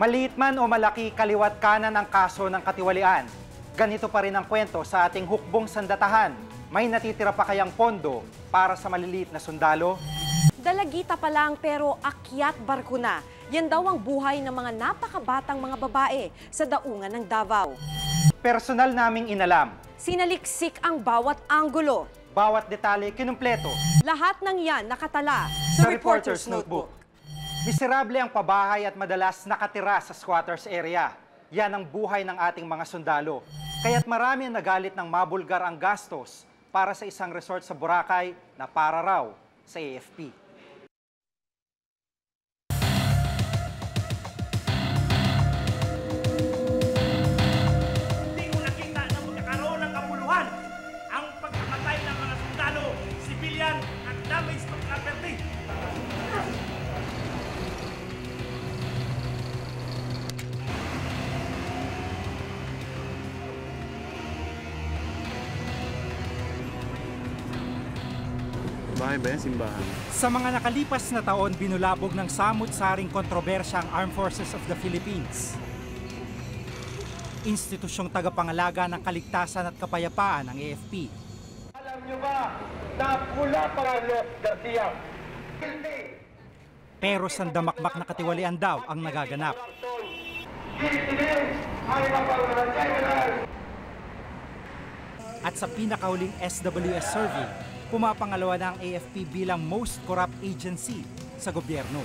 Maliit man o malaki, kaliwat kanan ang kaso ng katiwalian. Ganito pa rin ang kwento sa ating hukbong sandatahan. May natitira pa kayang pondo para sa maliliit na sundalo? Dalagita pa lang pero akyat barko na. Yan daw ang buhay ng mga napakabatang mga babae sa daungan ng Davao. Personal naming inalam. Sinaliksik ang bawat anggulo. Bawat detalye kinumpleto. Lahat ng yan nakatala Sa Reporter's Notebook. Miserable ang pabahay at madalas nakatira sa squatters area. Yan ang buhay ng ating mga sundalo. Kaya't marami ang nagalit ng mabulgar ang gastos para sa isang resort sa Boracay na para raw sa AFP. Hindi mo nakita na magkakaroon ng kapuluhan ang pagkamatay ng mga sundalo, civilian at damage to property. Bahay ba yan? Simbahan? Sa mga nakalipas na taon, binulabog ng samut-saring kontrobersya ang Armed Forces of the Philippines. Institusyong tagapangalaga ng kaligtasan at kapayapaan ng AFP. Alam niyo ba na pula para Los Garcia? Pero sandamakmak na katiwalian daw ang nagaganap. At sa pinakahuling SWS survey, pumapangalawa na ang AFP bilang most corrupt agency sa gobyerno.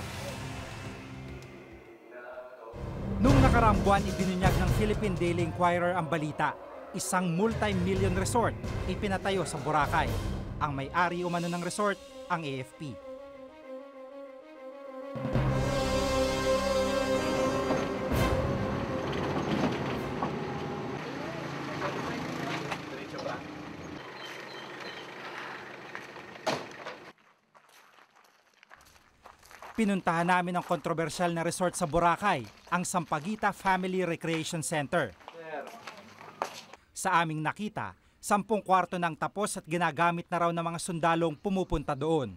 Noong nakaraang buwan, ibinunyag ng Philippine Daily Inquirer ang balita. Isang multi-million resort ipinatayo sa Boracay. Ang may-ari umano ng resort, ang AFP. Pinuntahan namin ang kontrobersyal na resort sa Boracay, ang Sampaguita Family Recreation Center. Sa aming nakita, 10 kwarto nang tapos at ginagamit na raw ng mga sundalong pumupunta doon.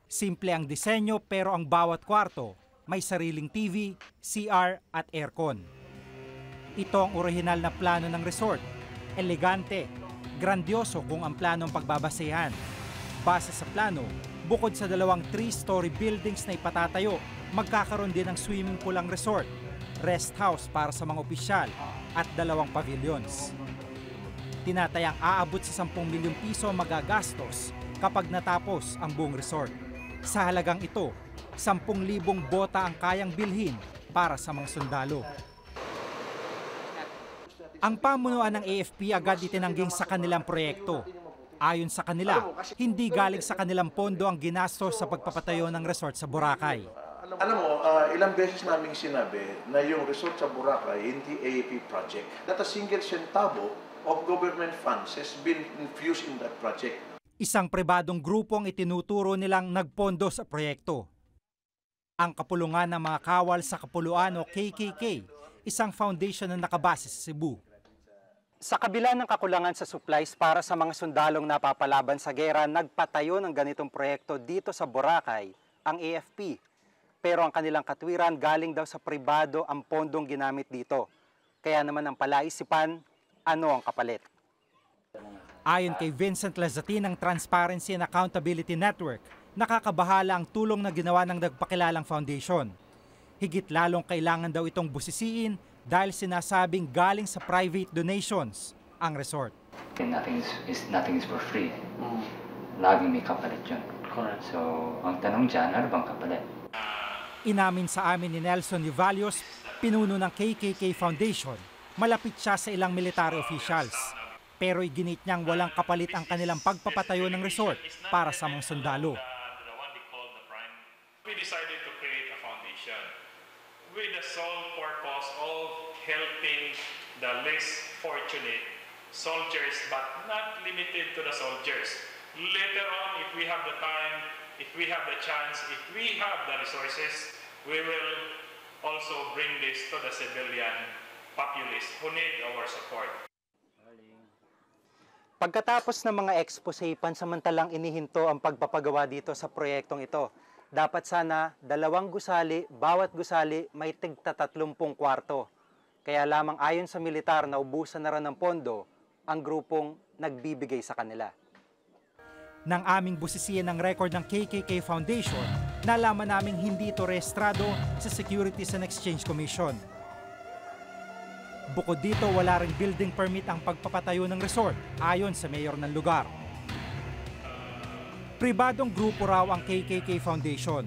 Simple ang disenyo pero ang bawat kwarto may sariling TV, CR at aircon. Ito ang orihinal na plano ng resort. Elegante, grandioso kung ang planong pagbabasehan. Base sa plano, bukod sa 2 3-story buildings na ipatatayo, magkakaroon din ng swimming pool ang resort, rest house para sa mga opisyal at 2 pavilions. Tinatayang aabot sa 10 milyong piso ang magagastos kapag natapos ang buong resort. Sa halagang ito, 10,000 bota ang kayang bilhin para sa mga sundalo. Ang pamunuan ng AFP agad itinangging sa kanilang proyekto. Ayon sa kanila, hindi galing sa kanilang pondo ang ginastos sa pagpapatayo ng resort sa Boracay. Alam mo, ilang beses naming sinabi na yung resort sa Boracay, hindi AAP project. That a single centavo of government funds has been infused in that project. Isang pribadong grupo ang itinuturo nilang nagpondo sa proyekto. Ang Kapulungan ng mga Kawal sa Kapuluan o KKK, isang foundation na nakabase sa Cebu. Sa kabila ng kakulangan sa supplies para sa mga sundalong napapalaban sa gera, nagpatayo ng ganitong proyekto dito sa Boracay, ang AFP. Pero ang kanilang katwiran galing daw sa pribado ang pondong ginamit dito. Kaya naman ang palaisipan, ano ang kapalit? Ayon kay Vincent Lazatin ng Transparency and Accountability Network, nakakabahala ang tulong na ginawa ng nagpakilalang foundation. Higit lalong kailangan daw itong busisiin dahil sinasabing galing sa private donations ang resort. Nothing is for free. Laging may kapalit yun. So, ang tanong dyan, ano bang kapalit? Inamin sa amin ni Nelson Yuvalios, pinuno ng KKK Foundation, malapit siya sa ilang military officials. Pero iginit niyang walang kapalit ang kanilang pagpapatayo ng resort para sa mga sundalo. We decided to create a foundation with the sole purpose of helping the less fortunate soldiers, but not limited to the soldiers. Later on, if we have the time, if we have the chance, if we have the resources, we will also bring this to the civilian populace who need our support. Pagkatapos ng mga expose, pansamantalang inihinto ang pagpapagawa dito sa proyektong ito. Dapat sana 2 gusali, bawat gusali may tigta 30 kwarto. Kaya lamang ayon sa militar na ubusan na rin ng pondo ang grupong nagbibigay sa kanila. Nang aming busisiyan ng record ng KKK Foundation, nalaman naming hindi ito rehistrado sa Securities and Exchange Commission. Bukod dito, wala ring building permit ang pagpapatayo ng resort ayon sa mayor ng lugar. Pribadong grupo raw ang KKK Foundation,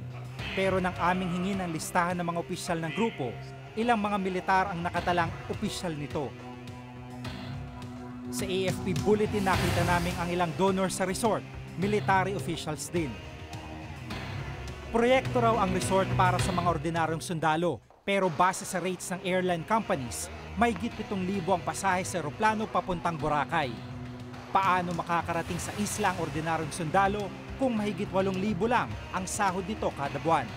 pero nang aming hingin ang listahan ng mga opisyal ng grupo, ilang mga militar ang nakatalang opisyal nito. Sa AFP Bulletin nakita namin ang ilang donor sa resort, military officials din. Proyekto raw ang resort para sa mga ordinaryong sundalo, pero base sa rates ng airline companies, mahigit 7,000 ang pasahe sa eroplano papuntang Boracay. Paano makakarating sa isla ang ordinaryong sundalo kung mahigit 8,000 lang ang sahod nito kada buwan?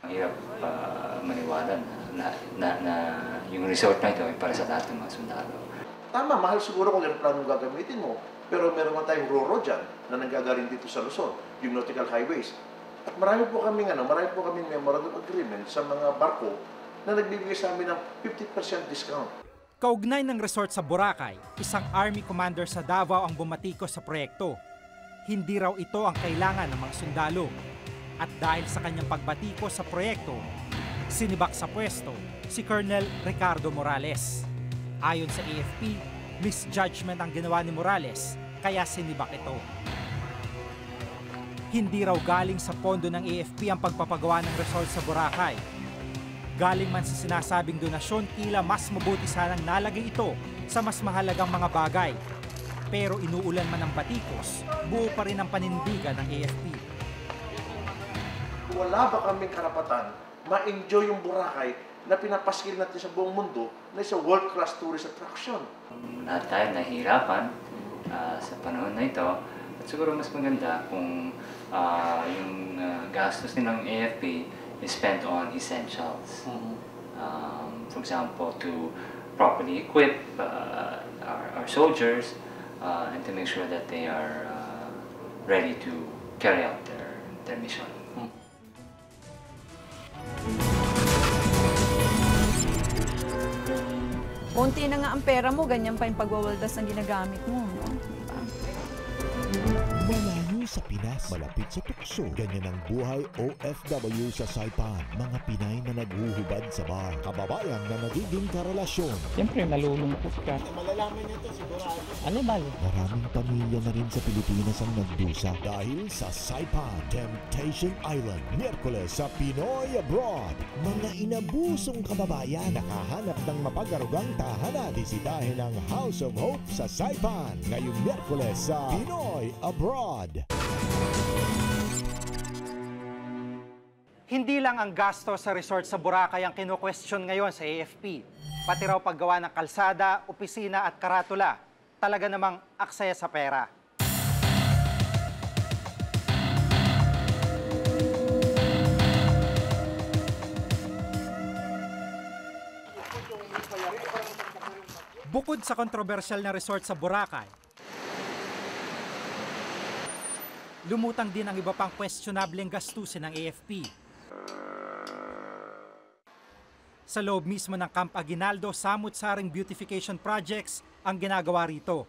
Ang hirap maniwala na yung resort na ito ay para sa lahat ng mga sundalo. Tama, mahal siguro kung aeroplano gagamitin mo. Pero meron man tayong RORO dyan na nanggagaling dito sa Luzon, yung nautical highways. At marami po kaming memorandum agreement sa mga barko na nagbibigay sa amin ng 50% discount. Kaugnay ng resort sa Boracay, isang Army commander sa Davao ang bumatikos sa proyekto. Hindi raw ito ang kailangan ng mga sundalo. At dahil sa kanyang pagbatikos sa proyekto, sinibak sa pwesto si Colonel Ricardo Morales. Ayon sa AFP, misjudgment ang ginawa ni Morales, kaya sinibak ito. Hindi raw galing sa pondo ng AFP ang pagpapagawa ng resort sa Boracay. Galing man sa sinasabing donasyon, tila mas mabuti sanang nalagay ito sa mas mahalagang mga bagay. Pero inuulan man ng batikos, buo pa rin ang panindigan ng AFP. Wala ba kaming karapatan ma-enjoy yung Boracay na pinapaskil natin sa buong mundo na isang world-class tourist attraction? Lahat tayo nahihirapan sa panahon na ito. At siguro mas maganda kung yung gastos nilang AFP is spent on essentials. For example, to properly equip our soldiers and to make sure that they are ready to carry out their mission. Konti na nga ang pera mo, ganyan pa yung pagwawaldas na ginagamit mo. No? Diba? Malayo sa Pinas, malapit sa tukso. Ganyan ang buhay OFW sa Saipan. Mga Pinay na naghuhubad sa bar. Kababayan na nagiging karelasyon. Siyempre, malulungkot ka. Malalaman niyo ito sigurado. Ano ba? Maraming pamilya na rin sa Pilipinas ang nagdusa dahil sa Saipan Temptation Island. Miyerkules sa Pinoy Abroad. Mga inabusong kababayan nakahanap ng mapagarugang tahanan. Bisitahin ang House of Hope sa Saipan. Ngayong Miyerkules sa Pinoy Abroad. Hindi lang ang gasto sa resort sa Boracay ang kino-question ngayon sa AFP. Pati raw paggawa ng kalsada, opisina at karatula. Talaga namang aksaya sa pera. Bukod sa kontrobersyal na resort sa Boracay, lumutang din ang iba pang questionableng gastusin ng AFP. Sa loob mismo ng Camp Aguinaldo, samut-saring beautification projects ang ginagawa rito.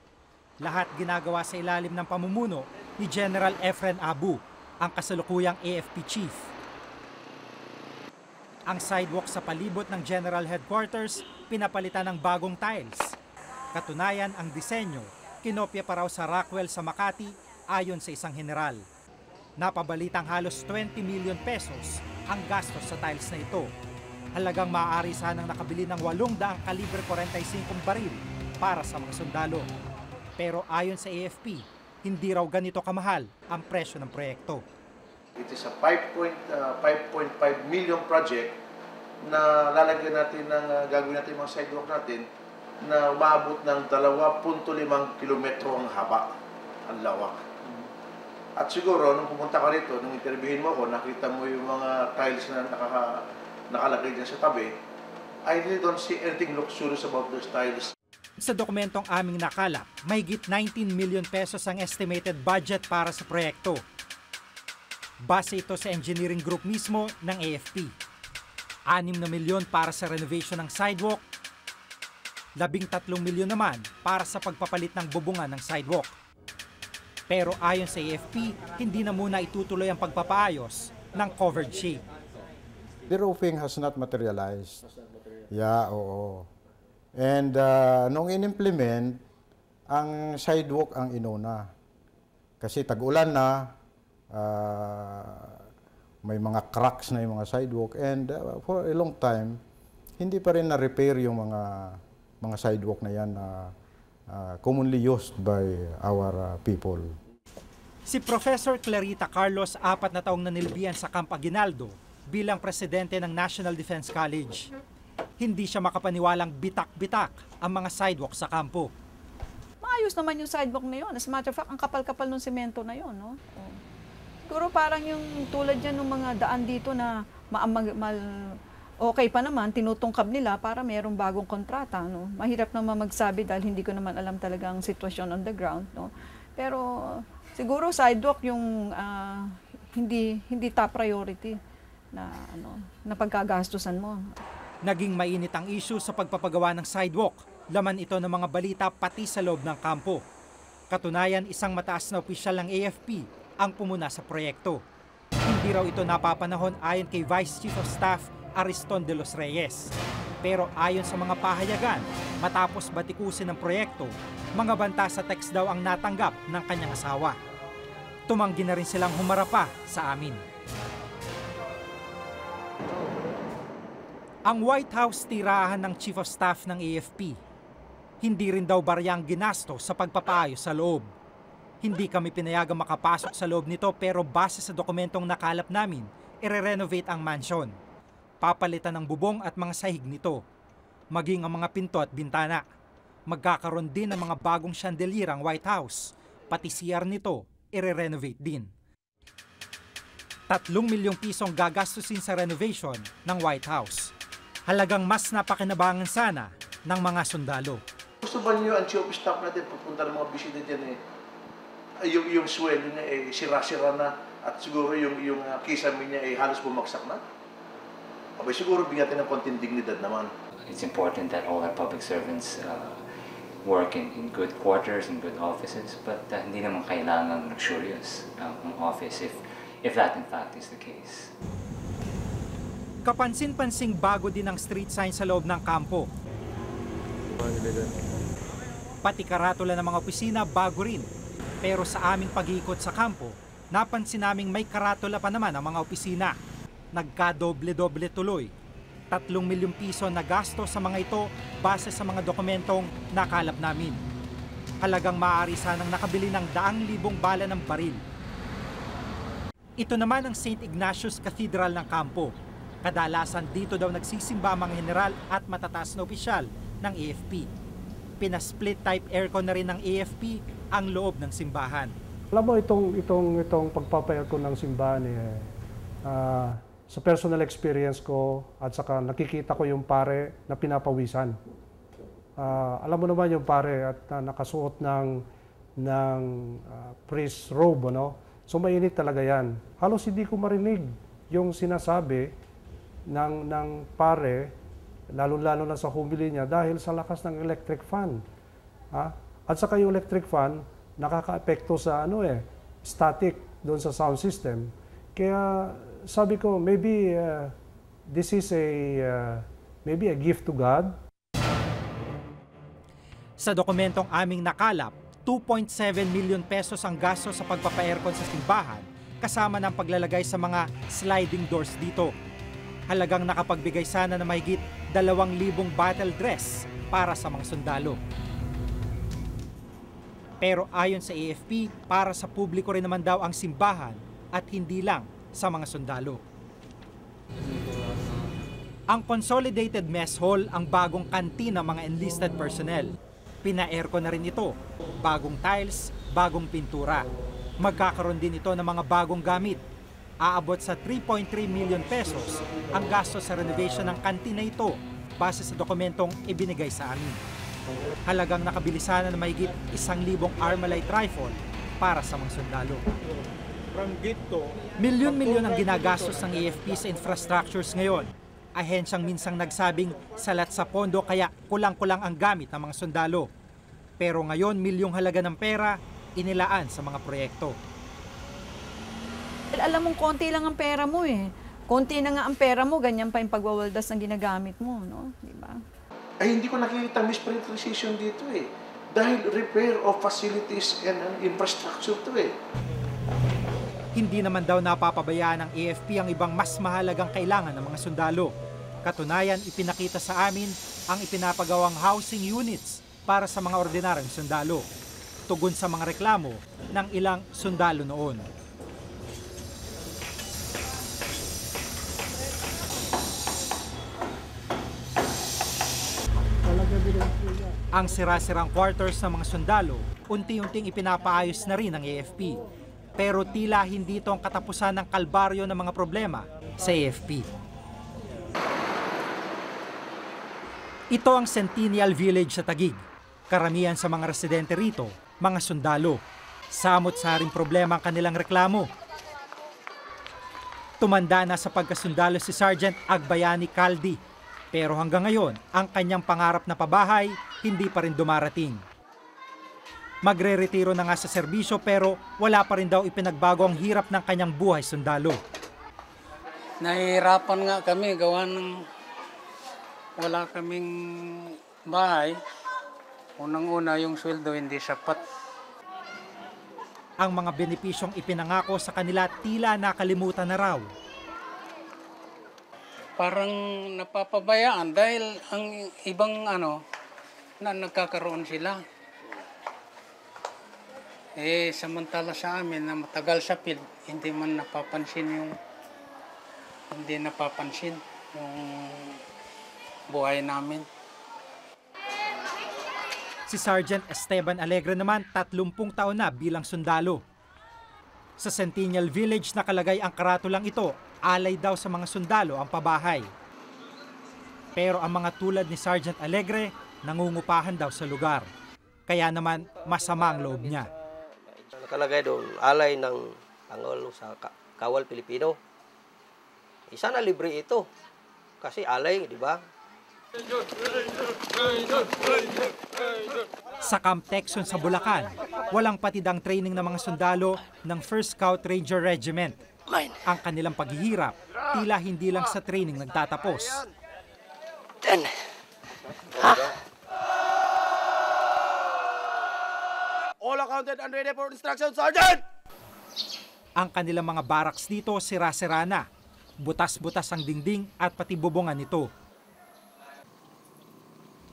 Lahat ginagawa sa ilalim ng pamumuno ni General Efren Abu, ang kasalukuyang AFP chief. Ang sidewalk sa palibot ng General Headquarters, pinapalitan ng bagong tiles. Katunayan, ang disenyo, kinopya pa raw sa Rockwell sa Makati ayon sa isang general. Napabalitang halos 20 million pesos ang gastos sa tiles na ito. Halagang maaari sanang nakabili ng 800 kalibre 45 baril para sa mga sundalo. Pero ayon sa AFP, hindi raw ganito kamahal ang presyo ng proyekto. It is a 5.5 million project na lalagyan natin gagawin natin mga sidewalk natin na umabot ng 2.5 kilometro ang haba, ang lawak. At siguro, nung pumunta ka rito, nung interviewin mo ako, nakita mo yung mga tiles na nakalagay dyan sa tabi, I really don't see anything luxurious about those tiles. Sa dokumentong aming nakalap, mahigit 19 million pesos ang estimated budget para sa proyekto. Base ito sa engineering group mismo ng AFP. 6 na milyon para sa renovation ng sidewalk, 13 milyon naman para sa pagpapalit ng bubungan ng sidewalk. Pero ayon sa AFP, hindi na muna itutuloy ang pagpapaayos ng covered shape. The roofing has not materialized. Yeah, oo. And nung in-implement, ang sidewalk ang inuna. Kasi tag-ulan na, may mga cracks na yung mga sidewalk, and for a long time, hindi pa rin na-repair yung mga sidewalk na yan na commonly used by our people. Si Professor Clarita Carlos, 4 na taong nanilbihan sa Camp Aguinaldo bilang presidente ng National Defense College. Hindi siya makapaniwalang bitak-bitak ang mga sidewalk sa kampo. Maayos naman yung sidewalk na yun. As a matter of fact, ang kapal-kapal ng semento na yun, no? Siguro parang yung tulad yan ng mga daan dito na okay pa naman, tinutungkab nila para mayroong bagong kontrata, no? Mahirap naman magsabi dahil hindi ko naman alam talaga ang sitwasyon on the ground, no? Pero siguro sidewalk yung hindi top priority na pagkagastusan mo. Naging mainit ang issue sa pagpapagawa ng sidewalk. Laman ito ng mga balita pati sa loob ng kampo. Katunayan, isang mataas na opisyal ng AFP ang pumuna sa proyekto. Hindi raw ito napapanahon ayon kay Vice Chief of Staff Ariston de los Reyes. Pero ayon sa mga pahayagan, matapos batikusin ng proyekto, mga banta sa text daw ang natanggap ng kanyang asawa. Tumanggi na rin silang humarap pa sa amin. Ang White House tirahan ng Chief of Staff ng AFP. Hindi rin daw baryang ginasto sa pagpapaayos sa loob. Hindi kami pinayagang makapasok sa loob nito, pero base sa dokumentong nakalap namin, ire-renovate ang mansion. Papalitan ng bubong at mga sahig nito, maging ang mga pinto at bintana. Magkakaroon din ng mga bagong chandelier ang White House, pati CR nito, ire-renovate din. 3 milyong pisong gagastusin sa renovation ng White House. Halagang mas napakinabangan sana ng mga sundalo. Gusto ba niyo ang chief of staff natin pupunta ng mga bisita dyan yung sweldo niya sira-sira na at siguro yung kisame niya halos bumagsak na? Abay siguro bigyan natin ng konting dignidad naman. It's important that all our public servants work in good quarters, in good offices, but hindi naman kailangan luxurious ang office if that in fact is the case. Kapansin-pansing bago din ang street sign sa loob ng kampo. Pati karatula ng mga opisina bago rin. Pero sa aming pag-iikot sa kampo, napansin naming may karatula pa naman ang mga opisina. Nagka-doble-doble tuloy. 3 milyong piso na gasto sa mga ito base sa mga dokumentong nakalap namin. Halagang maaari sanang nakabili ng 100,000 bala ng baril. Ito naman ang St. Ignatius Cathedral ng kampo. Kadalasan dito daw nagsisimba ang mga general at matataas na opisyal ng AFP. Pina-split type aircon na rin ng AFP ang loob ng simbahan. Alam mo, itong pagpapa-aircon ng simbahan, sa personal experience ko at saka nakikita ko yung pare na pinapawisan. Alam mo naman yung pare at nakasuot ng priest robe, no? So mainit talaga yan. Halos hindi ko marinig yung sinasabi ng pare, lalo-lalo na sa humili niya dahil sa lakas ng electric fan. At saka yung electric fan, nakaka-epekto sa static doon sa sound system. Kaya sabi ko, maybe this is maybe a gift to God. Sa dokumentong aming nakalap, 2.7 million pesos ang gasto sa pagpapa-aircon sa simbahan, kasama ng paglalagay sa mga sliding doors dito. Halagang nakapagbigay sana na mahigit 2,000 battle dress para sa mga sundalo. Pero ayon sa AFP, para sa publiko rin naman daw ang simbahan at hindi lang sa mga sundalo. Ang Consolidated Mess Hall ang bagong kantina ng mga enlisted personnel. Pina-aircon na rin ito, bagong tiles, bagong pintura. Magkakaroon din ito ng mga bagong gamit. Aabot sa 3.3 million pesos ang gasto sa renovation ng kantina ito base sa dokumentong ibinigay sa amin. Halagang nakabili sana na mahigit 1,000 Armalite rifle para sa mga sundalo. Milyon-milyon ang ginagastos ng AFP sa infrastructures ngayon. Ahensyang minsang nagsabing salat sa pondo kaya kulang-kulang ang gamit ng mga sundalo. Pero ngayon, milyong halaga ng pera inilaan sa mga proyekto. Alam mong konti lang ang pera mo eh. Konti na nga ang pera mo, ganyan pa yung pagwawaldas na ginagamit mo, no? Di ba? Ay, hindi ko nakikita misprioritization dito eh. Dahil repair of facilities and infrastructure to eh. Hindi naman daw napapabayaan ng AFP ang ibang mas mahalagang kailangan ng mga sundalo. Katunayan, ipinakita sa amin ang ipinapagawang housing units para sa mga ordinaryong sundalo. Tugon sa mga reklamo ng ilang sundalo noon. Ang sira-sirang quarters ng mga sundalo, unti-unting ipinapaayos na rin ng AFP. Pero tila hindi ito ang katapusan ng kalbaryo ng mga problema sa AFP. Ito ang Centennial Village sa Taguig. Karamihan sa mga residente rito, mga sundalo. Samot-saring problema ang kanilang reklamo. Tumanda na sa pagkasundalo si Sergeant Agbayani Caldi. Pero hanggang ngayon, ang kanyang pangarap na pabahay hindi pa rin dumarating. Magre-retiro na nga sa serbisyo pero wala pa rin daw ipinagbago ang hirap ng kanyang buhay sundalo. Nahihirapan nga kami gawa ng wala kaming bahay. Unang-una yung sweldo hindi sapat. Ang mga benepisyong ipinangako sa kanila tila nakalimutan na raw. Parang napapabayaan dahil ang ibang na nagkakaroon sila. Samantala sa amin na matagal sa field, hindi napapansin yung buhay namin. Si Sergeant Esteban Alegre naman 30 taon na bilang sundalo. Sa Centennial Village nakalagay ang karatulang ito, alay daw sa mga sundalo ang pabahay. Pero ang mga tulad ni Sergeant Alegre, nangungupahan daw sa lugar. Kaya naman masama ang loob niya. Nakalagay doon, alay ng Pangulo sa Kawal Pilipino. Sana libre ito. Kasi alay, di ba? Sa Camp Texon sa Bulacan, walang patidang training ng mga sundalo ng 1st Scout Ranger Regiment. Ang kanilang paghihirap, tila hindi lang sa training nagtatapos. 10. All accounted and ready for instruction, Sergeant! Ang kanilang mga barracks dito sira-sira na. Butas-butas ang dingding at pati bubungan nito.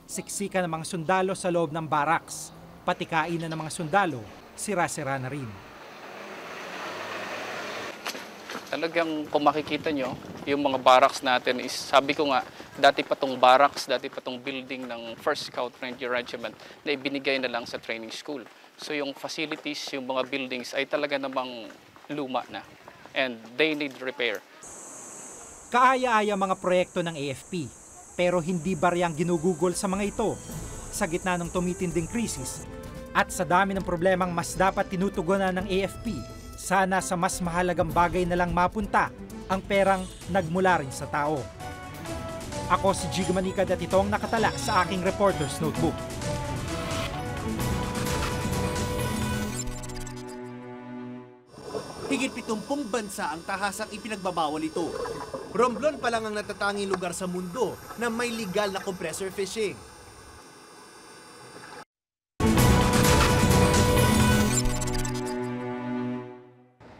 Siksika ng mga sundalo sa loob ng barracks. Pati kainan ng mga sundalo, sira-sira na rin. Talagang kung makikita nyo, yung mga barracks natin is, sabi ko nga, dati pa tong barracks, dati pa tong building ng 1st Scout Ranger Regiment na ibinigay na lang sa training school. So yung facilities, yung mga buildings ay talaga namang luma na. And they need repair. Kaaya-aya mga proyekto ng AFP. Pero hindi bariyang ginugugol sa mga ito. Sa gitna ng tumitinding krisis at sa dami ng problemang mas dapat tinutugunan ng AFP, sana sa mas mahalagang bagay na lang mapunta ang perang nagmula rin sa tao. Ako si Jig Manicad at ito ang nakatala sa aking Reporter's Notebook. Higit 70 bansa ang tahasang ipinagbabawal ito. Romblon pa lang ang natatanging lugar sa mundo na may legal na compressor fishing.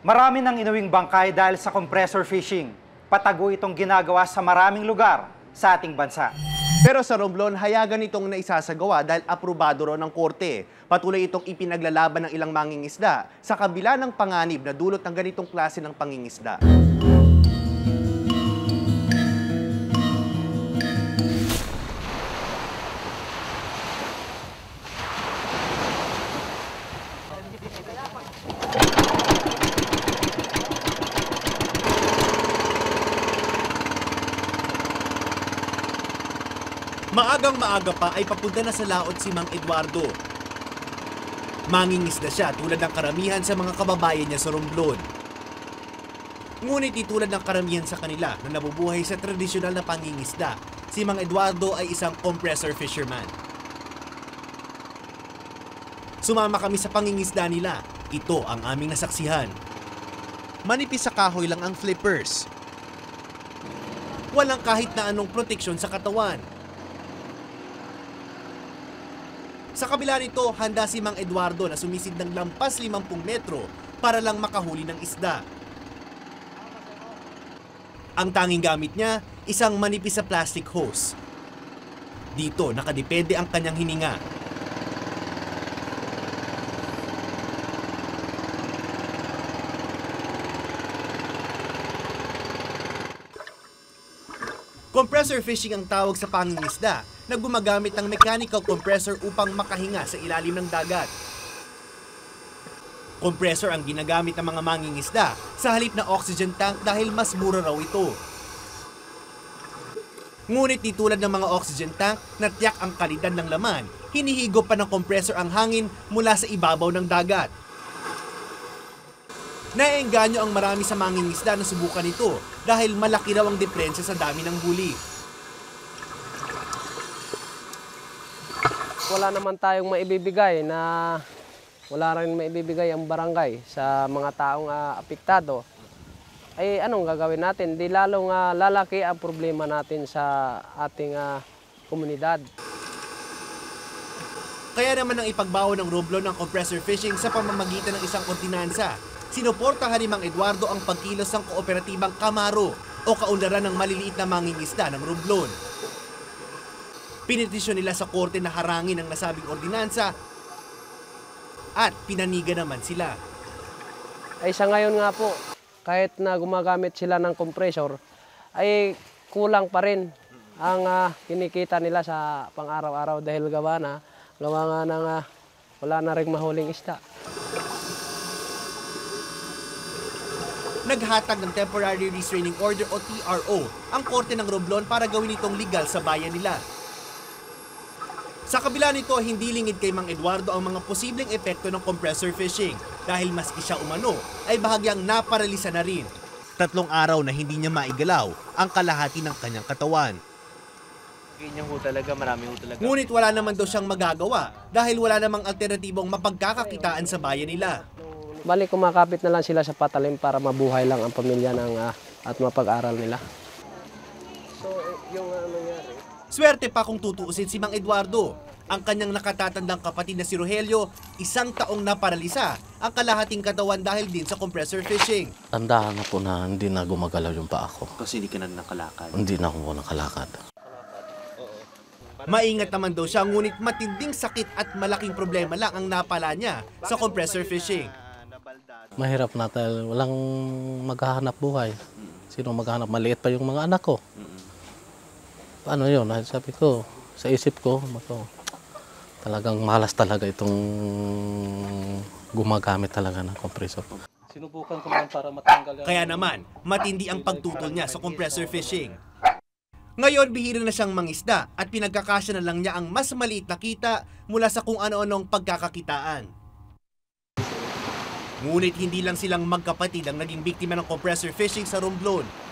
Marami nang inuwing bangkay dahil sa compressor fishing. Patago itong ginagawa sa maraming lugar sa ating bansa. Pero sa Romblon, hayagan itong naisasagawa dahil aprobado ro ng korte. Patuloy itong ipinaglalaban ng ilang mangingisda sa kabila ng panganib na dulot ng ganitong klase ng pangingisda. Maagang-maaga pa ay papunta na sa laot si Mang Eduardo. Mangingisda siya tulad ng karamihan sa mga kababayan niya sa Romblon. Ngunit itulad ng karamihan sa kanila na nabubuhay sa tradisyonal na pangingisda, si Mang Eduardo ay isang compressor fisherman. Sumama kami sa pangingisda nila. Ito ang aming nasaksihan. Manipis sa kahoy lang ang flippers. Walang kahit na anong proteksyon sa katawan. Sa kabila nito, handa si Mang Eduardo na sumisid ng lampas 50 metro para lang makahuli ng isda. Ang tanging gamit niya, isang manipis sa plastic hose. Dito nakadepende ang kanyang hininga. Compressor fishing ang tawag sa pangingisda na gumagamit ng mechanical compressor upang makahinga sa ilalim ng dagat. Compressor ang ginagamit ng mga mangingisda sa halip na oxygen tank dahil mas mura raw ito. Ngunit di tulad ng mga oxygen tank na tiyak ang kalidad ng laman, hinihigop pa ng compressor ang hangin mula sa ibabaw ng dagat. Naengganyo ang marami sa mangingisda na subukan ito dahil malaki raw ang diferensya sa dami ng huli. Wala naman tayong maibibigay na wala rin maibibigay ang barangay sa mga taong apektado. Ay anong gagawin natin? Di lalong lalaki ang problema natin sa ating komunidad. Kaya naman ang ipagbawa ng Romblon ng compressor fishing sa pamamagitan ng isang ordinansa. Sinuportahan ni Mang Eduardo ang pagkilos ng kooperatibang Kamaro o kaunlaran ng maliliit na mangingisda ng Romblon. Pinitisyon nila sa korte na harangin ang nasabing ordinansa at pinaniga naman sila. Ay sa ngayon nga po, kahit na gumagamit sila ng compressor, ay kulang pa rin ang kinikita nila sa pang-araw-araw dahil gawa nga ng wala na rin mahuling isda. Naghatag ng Temporary Restraining Order o TRO ang korte ng Romblon para gawin itong legal sa bayan nila. Sa kabila nito, hindi lingid kay Mang Eduardo ang mga posibleng epekto ng compressor fishing dahil maski siya umano ay bahagyang naparalisa na rin. 3 araw na hindi niya maigalaw ang kalahati ng kanyang katawan. Ganyan ho talaga, marami ho talaga. Ngunit wala naman daw siyang magagawa dahil wala namang alternatibong mapagkakakitaan sa bayan nila. Balik kumakapit na lang sila sa patalim para mabuhay lang ang pamilya at mapag-aral nila. So, yung nangyari. Swerte pa kung tutuusin si Mang Eduardo. Ang kanyang nakatatandang kapatid na si Rogelio, 1 taong naparalisa ang kalahating katawan dahil din sa compressor fishing. Tandaan na po na hindi na gumagalaw yung paa ko. Kasi hindi ka na nakalakad. Hindi na ako nakalakad. Maingat naman daw siya, ngunit matinding sakit at malaking problema lang ang napala niya sa compressor fishing. Mahirap na dahil walang maghahanap buhay. Sino maghahanap? Maliit pa yung mga anak ko. Paano yun? Sabi ko, sa isip ko, talagang malas talaga itong gumagamit talaga ng compressor. Sinubukan ko naman para matanggal yan. Kaya naman, matindi ang pagtutol niya sa compressor fishing. Ngayon, bihira na siyang mangisda at pinagkakasya na lang niya ang mas maliit na kita mula sa kung ano-anong pagkakakitaan. Ngunit hindi lang silang magkapatid ang naging biktima ng compressor fishing sa Romblon.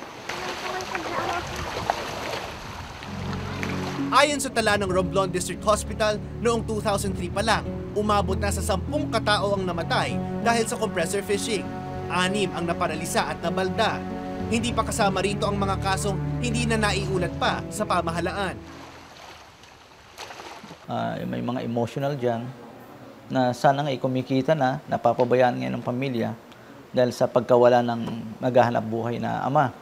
Ayon sa tala ng Romblon District Hospital, noong 2003 pa lang, umabot na sa 10 katao ang namatay dahil sa compressor fishing. 6 ang naparalisa at nabalda. Hindi pa kasama rito ang mga kasong hindi na naiulat pa sa pamahalaan. May mga emotional dyan na sana nga kumikita na, napapabayaan ngayon ng pamilya dahil sa pagkawala ng maghahanap buhay na ama.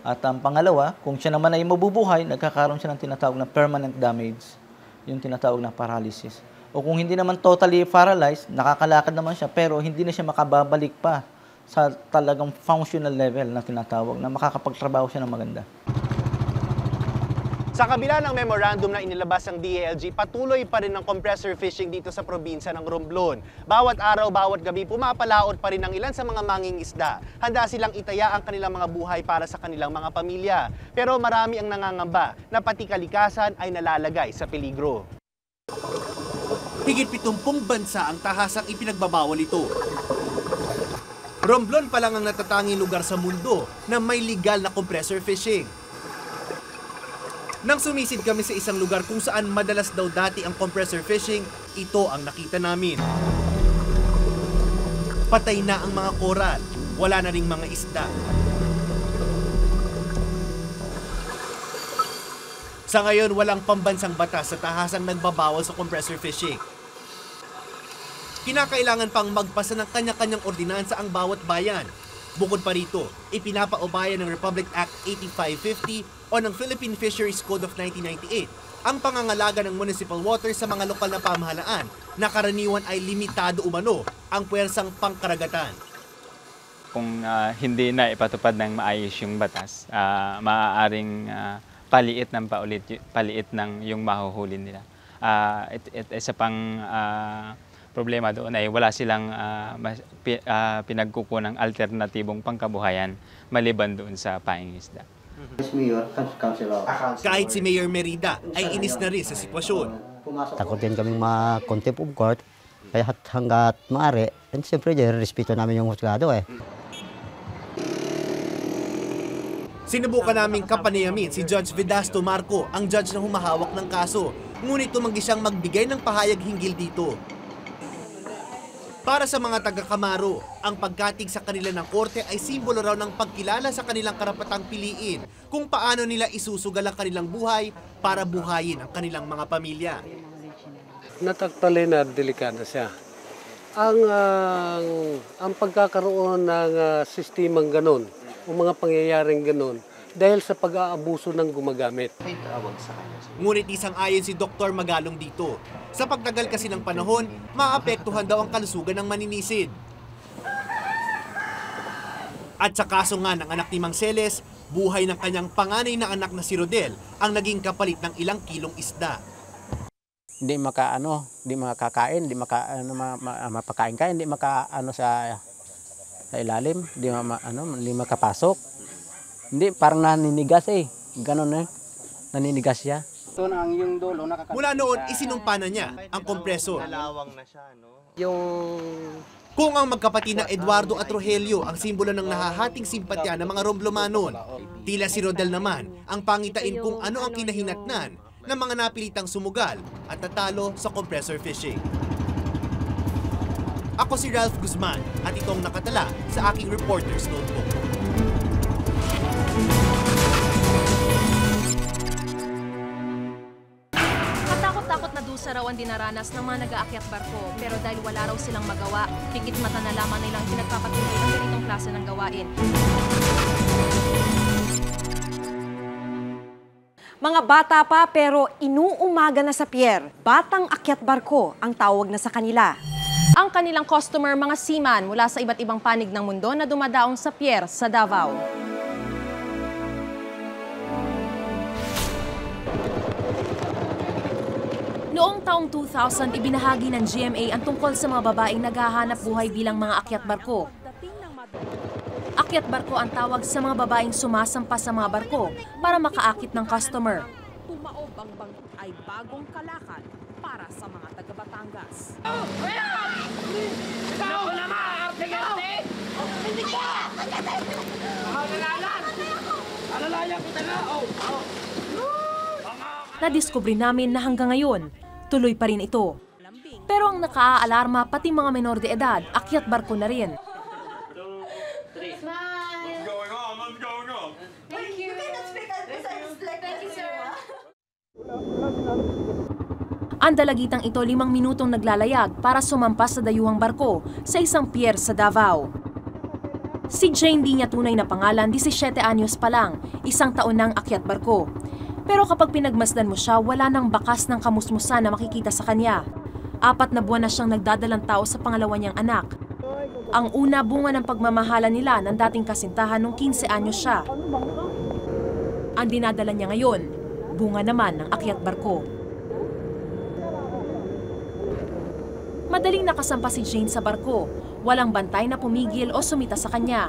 At ang pangalawa, kung siya naman ay mabubuhay, nagkakaroon siya ng tinatawag na permanent damage, yung tinatawag na paralysis. O kung hindi naman totally paralyzed, nakakalakad naman siya pero hindi na siya makababalik pa sa talagang functional level na tinatawag na makakapagtrabaho siya ng maganda. Sa kabila ng memorandum na inilabas ng DILG, patuloy pa rin ang compressor fishing dito sa probinsya ng Romblon. Bawat araw, bawat gabi, pumapalaot pa rin ang ilan sa mga mangingisda. Handa silang itaya ang kanilang mga buhay para sa kanilang mga pamilya. Pero marami ang nangangamba na pati kalikasan ay nalalagay sa peligro. Higit 70 bansa ang tahasang ipinagbabawal ito. Romblon pa lang ang natatanging lugar sa mundo na may legal na compressor fishing. Nang sumisid kami sa isang lugar kung saan madalas daw dati ang compressor fishing, ito ang nakita namin. Patay na ang mga koral, wala na ring mga isda. Sa ngayon, walang pambansang batas sa tahasang nagbabawal sa compressor fishing. Kinakailangan pang magpasa ng kanya-kanyang ordinansa ang bawat bayan. Bukod pa rito, ipinapaubaya ng Republic Act 8550 o ng Philippine Fisheries Code of 1998 ang pangangalaga ng municipal water sa mga lokal na pamahalaan na karaniwan ay limitado umano ang puwersang pangkaragatan. Kung hindi na ipatupad ng maayos yung batas, maaaring paliit ng yung mahuhuli nila. Isa pang problema doon ay wala silang pinagkukunang alternatibong pangkabuhayan maliban doon sa pangingisda. Kahit si Mayor Merida ay inis na rin sa sitwasyon. Takot din kaming ma-contempt of court, kaya hanggat maaari, and siyempre respeto namin yung husgado eh. Sinubukan naming kapanayamin si Judge Vedasto Marco, ang judge na humahawak ng kaso, ngunit tumanggi siyang magbigay ng pahayag hinggil dito. Para sa mga taga-Kamaro, ang pagkatig sa kanila ng korte ay simbolo raw ng pagkilala sa kanilang karapatang piliin kung paano nila isusugal ang kanilang buhay para buhayin ang kanilang mga pamilya. Natakpalay na delikado siya. Ang pagkakaroon ng sistemang ganon, o mga pangyayaring ganon, dahil sa pag-aabuso ng gumagamit. Ngunit isang ayon si Dr. Magalong dito. Sa pagtagal kasi ng panahon, maapektuhan daw ang kalusugan ng maninisid. At sa kaso nga ng anak ni Mang Celes, buhay ng kanyang panganay na anak na si Rodel ang naging kapalit ng ilang kilong isda. Hindi makakain, hindi mapakain ka, hindi makaano sa ilalim, hindi makapasok. Hindi, parang naninigas eh. Ganon eh. Naninigas siya. Mula noon, isinumpa na niya ang kompresor. Kung ang magkapatid na Eduardo at Rogelio ang simbolo ng nahahating simpatya ng mga Romblomanon, tila si Rodel naman ang pangitain kung ano ang kinahinatnan ng mga napilitang sumugal at tatalo sa compressor fishing. Ako si Ralph Guzman at itong nakatala sa aking reporter's notebook. Katakot-takot na dusa raw ang dinaranas ng mga nag-aakyat barko, pero dahil wala raw silang magawa, pikit mata na lamang nilang pinagpapatuloy ang ganitong klase ng gawain. Mga bata pa pero inuumaga na sa pier, batang akyat barko ang tawag na sa kanila. Ang kanilang customer, mga seaman mula sa iba't ibang panig ng mundo na dumadaong sa pier sa Davao. Noong taong 2000, ibinahagi ng GMA ang tungkol sa mga babaeng naghahanap buhay bilang mga akyat barko. Akyat barko ang tawag sa mga babaeng sumasampa sa mga barko para makaakit ng customer. Tumaob ang bangko ay bagong kalakad para sa mga taga-Batangas. Nadiskubre namin na hanggang ngayon, tuloy pa rin ito. Pero ang nakaalarma pati mga menor de edad, akyat barko na rin. Ang dalagitang ito 5 minutong naglalayag para sumampas sa dayuhang barko sa isang pier sa Davao. Si Jane di niya tunay na pangalan, 17 anyos pa lang, 1 taon nang akyat barko. Pero kapag pinagmasdan mo siya, wala nang bakas ng kamusmusan na makikita sa kanya. 4 na buwan na siyang nagdadalang tao sa pangalawa niyang anak. Ang una bunga ng pagmamahala nila ng dating kasintahan nung 15 anyos siya. Ang dinadala niya ngayon, bunga naman ng akyat barko. Madaling nakasampa si Jane sa barko. Walang bantay na pumigil o sumita sa kanya.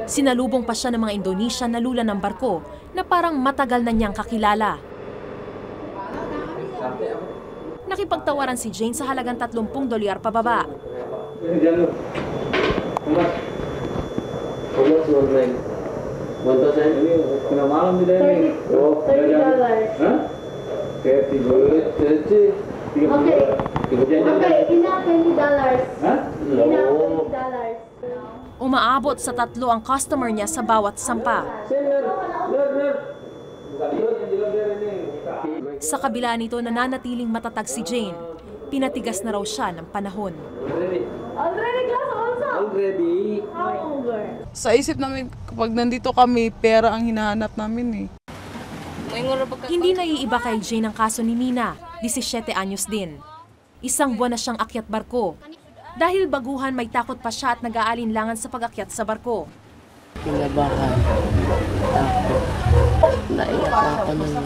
Sinalubong pa siya ng mga Indonesian na lula ng barko na parang matagal na niyang kakilala. Nakipagtawaran si Jane sa halagang $30 pababa. Umaabot sa 3 ang customer niya sa bawat sampa. Sa kabila nito, nananatiling matatag si Jane. Pinatigas na raw siya ng panahon. Sa isip namin, kapag nandito kami, pera ang hinahanap namin eh. Hindi naiiba kay Jane ang kaso ni Mina, 17 anyos din. 1 buwan na siyang akyat barko. Dahil baguhan, may takot pa siya at nag-aalinlangan sa pag-akyat sa barko. Kinabahan, takot, naiyak ako nun.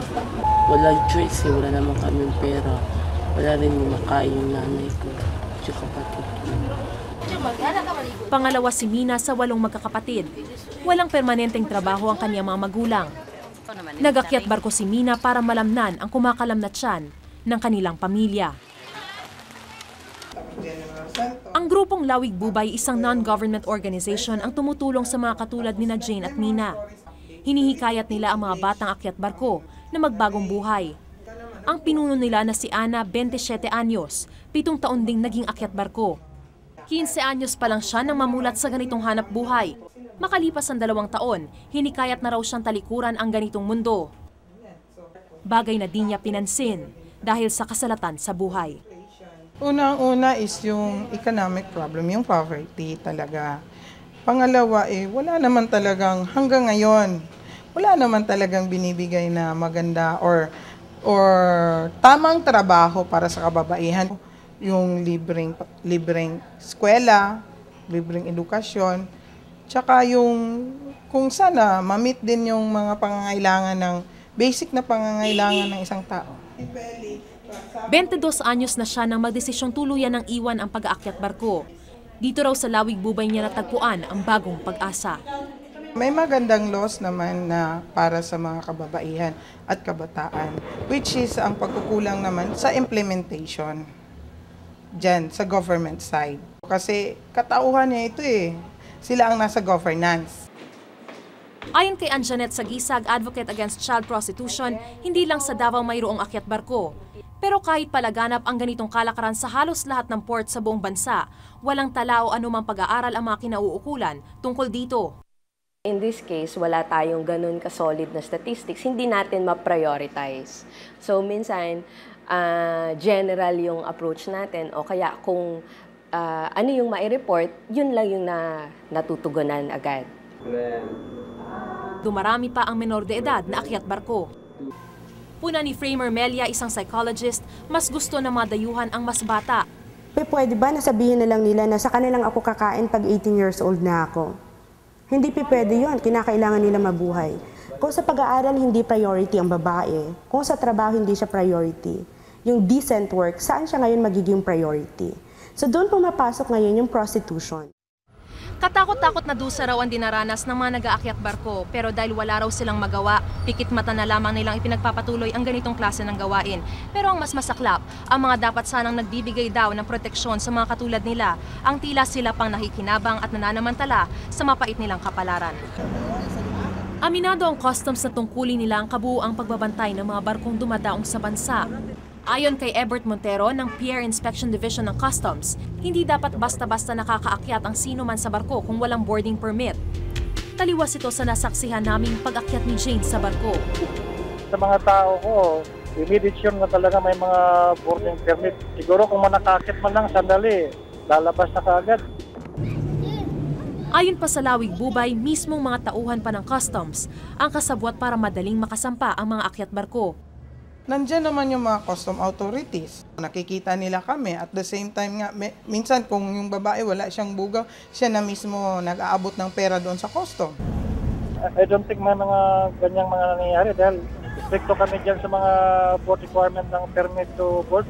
Walang choice, wala naman kaming pera. Wala rin makain yung nanay ko, yung kapatid ko. Pangalawa si Mina sa 8 magkakapatid. Walang permanenteng trabaho ang kanyang mga magulang. Nag-akyat barko si Mina para malamnan ang kumakalamnat tiyan ng kanilang pamilya. Ang grupong Lawig Bubay, isang non-government organization ang tumutulong sa mga katulad ni Jane at Mina. Hinihikayat nila ang mga batang akyat barko na magbagong buhay. Ang pinuno nila na si Ana, 27 anyos, 7 taon ding naging akyat barko. 15 anyos pa lang siya nang mamulat sa ganitong hanap buhay. Makalipas ang 2 taon, hinikayat na raw siyang talikuran ang ganitong mundo. Bagay na di niya pinansin dahil sa kasalatan sa buhay. Unang-una is yung economic problem, yung poverty talaga. Pangalawa, wala naman talagang hanggang ngayon, wala naman talagang binibigay na maganda or tamang trabaho para sa kababaihan. Yung libreng eskwela, libreng edukasyon, tsaka yung kung sana ma-meet din yung mga pangangailangan ng basic na pangangailangan ng isang tao. 22 anyos na siya nang magdesisyong tuluyan ng iwan ang pag-aakyat barko. Dito raw sa Lawig Bubay niya natagpuan ang bagong pag-asa. May magandang laws naman na para sa mga kababaihan at kabataan, which is ang pagkukulang naman sa implementation dyan sa government side. Kasi katauhan niya ito sila ang nasa governance. Ayon kay Anjanette Sagisag, advocate against child prostitution, hindi lang sa Davao mayroong akyat barko. Pero kahit palaganap ang ganitong kalakaran sa halos lahat ng port sa buong bansa, walang tala o anumang pag-aaral ang mga kinauukulan tungkol dito. In this case, wala tayong ganun ka-solid na statistics, hindi natin ma-prioritize. So minsan, general yung approach natin o kaya kung ano yung mai-report, yun lang yung natutugunan agad. Dumarami pa ang menor de edad na akyat barko. Puna ni Framer Melia, isang psychologist, mas gusto na madayuhan ang mas bata. Pwede ba nasabihin na lang nila na sa kanilang ako kakain pag 18 years old na ako? Hindi pwede yun, kinakailangan nila mabuhay. Kung sa pag-aaral hindi priority ang babae, kung sa trabaho hindi siya priority, yung decent work, saan siya ngayon magiging priority? So doon pumapasok ngayon yung prostitution. Katakot-takot na dusa raw ang dinaranas ng mga nag-aakyat barko, pero dahil wala raw silang magawa, pikit mata na lamang nilang ipinagpapatuloy ang ganitong klase ng gawain. Pero ang mas masaklap, ang mga dapat sanang nagbibigay daw ng proteksyon sa mga katulad nila, ang tila sila pang nakikinabang at nananamantala sa mapait nilang kapalaran. Aminado ang customs na tungkulin nila ang kabuuang pagbabantay ng mga barkong dumadaong sa bansa. Ayon kay Ebert Montero ng Pier Inspection Division ng Customs, hindi dapat basta-basta nakakaakyat ang sino man sa barko kung walang boarding permit. Taliwas ito sa nasaksihan naming pag-akyat ni Jane sa barko. Sa mga tao ko, immediate sure na talaga may mga boarding permit. Siguro kung manakakit man lang, sandali, lalabas na kaagad. Ayon pa sa Lawig Bubay, mismong mga tauhan pa ng customs ang kasabwat para madaling makasampa ang mga akyat barko. Nandiyan naman yung mga custom authorities. Nakikita nila kami at the same time nga, minsan kung yung babae wala siyang bugaw, siya na mismo nag-aabot ng pera doon sa custom. I don't think may mga ganyang mga nangyayari dahil stricto kami dyan sa mga port requirement ng permit to board.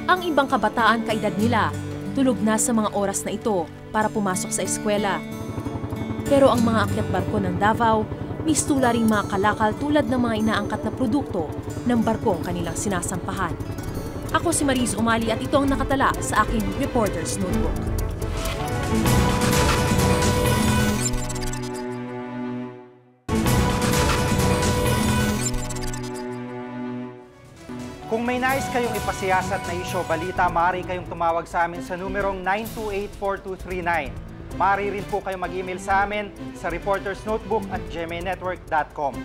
Ang ibang kabataan kaedad nila, tulog na sa mga oras na ito para pumasok sa eskwela. Pero ang mga akyat barko ng Davao, mistula ring mga kalakal tulad ng mga inaangkat na produkto ng barkong kanilang sinasampahan. Ako si Mariz Umali at ito ang nakatala sa aking Reporter's Notebook. Kung may nais kayong ipasiyasat na isyo balita, maaari kayong tumawag sa amin sa numerong 928-4239. Maaari rin po kayong mag-email sa amin sa reportersnotebook@gmanetwork.com.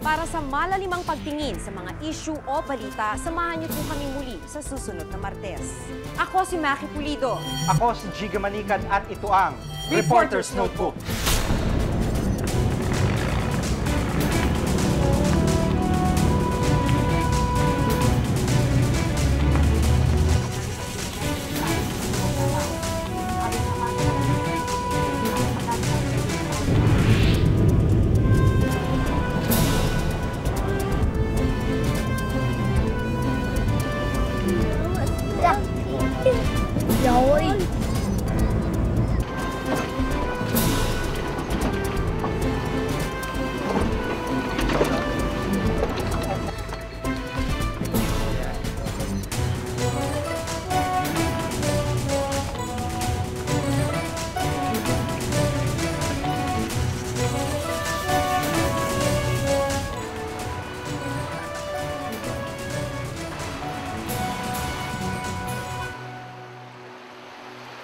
Para sa malalimang pagtingin sa mga issue o balita, samahan niyo po kami muli sa susunod na Martes. Ako si Maki Pulido. Ako si Giga Manikad at ito ang Reporter's Notebook.